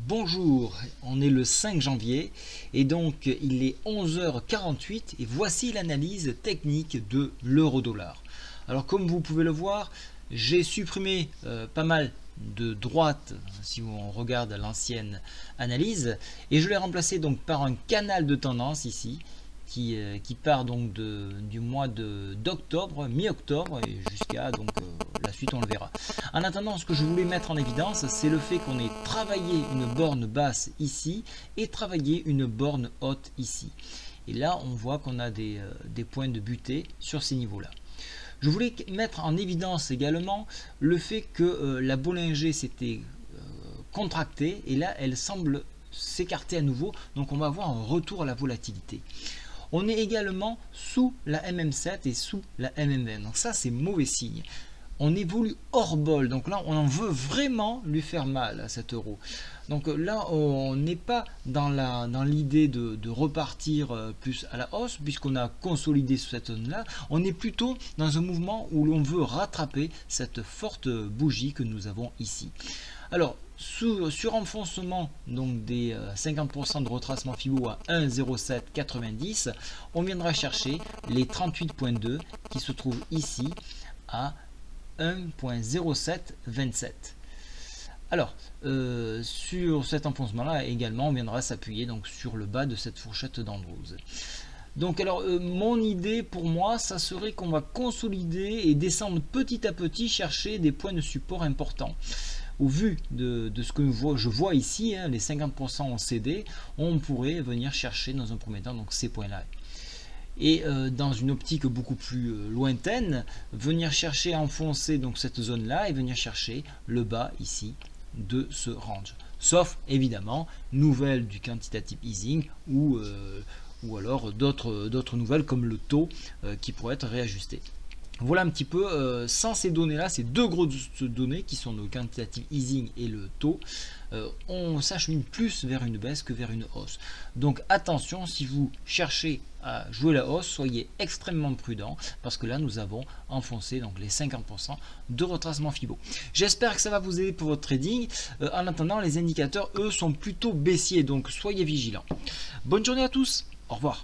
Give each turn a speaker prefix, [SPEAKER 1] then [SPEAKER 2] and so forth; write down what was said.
[SPEAKER 1] Bonjour, on est le 5 janvier et donc il est 11h48 et voici l'analyse technique de l'euro-dollar. Alors comme vous pouvez le voir, j'ai supprimé pas mal de droite si on regarde l'ancienne analyse et je l'ai remplacé donc par un canal de tendance ici qui part donc du mois d'octobre, mi-octobre et jusqu'à donc la suite on le verra. En attendant, ce que je voulais mettre en évidence, c'est le fait qu'on ait travaillé une borne basse ici et travaillé une borne haute ici. Et là on voit qu'on a des points de butée sur ces niveaux là. Je voulais mettre en évidence également le fait que la Bollinger s'était contractée et là elle semble s'écarter à nouveau, donc on va avoir un retour à la volatilité. On est également sous la MM7 et sous la MM20, donc ça c'est mauvais signe. On évolue hors bol, donc là on en veut vraiment lui faire mal à cet euro. Donc là on n'est pas dans l'idée de repartir plus à la hausse puisqu'on a consolidé sur cette zone là. On est plutôt dans un mouvement où l'on veut rattraper cette forte bougie que nous avons ici. Alors sur enfoncement donc des 50% de retracement Fibo à 1,0790, on viendra chercher les 38.2 qui se trouvent ici à 1,0727. Alors sur cet enfoncement là également on viendra s'appuyer donc sur le bas de cette fourchette d'Andrews. Donc alors mon idée pour moi ça serait qu'on va consolider et descendre petit à petit chercher des points de support importants. Au vu de ce que je vois ici, hein, les 50% ont cédé, on pourrait venir chercher dans un premier temps donc ces points là. Et dans une optique beaucoup plus lointaine, venir chercher à enfoncer donc cette zone là et venir chercher le bas ici de ce range. Sauf évidemment nouvelles du quantitative easing ou alors d'autres nouvelles comme le taux qui pourrait être réajusté. Voilà un petit peu, sans ces données là, ces deux grosses données qui sont le quantitative easing et le taux, on s'achemine plus vers une baisse que vers une hausse. Donc attention, si vous cherchez à jouer la hausse, soyez extrêmement prudent parce que là nous avons enfoncé donc les 50% de retracement Fibo. J'espère que ça va vous aider pour votre trading. En attendant, les indicateurs eux sont plutôt baissiers, donc soyez vigilants. Bonne journée à tous, au revoir.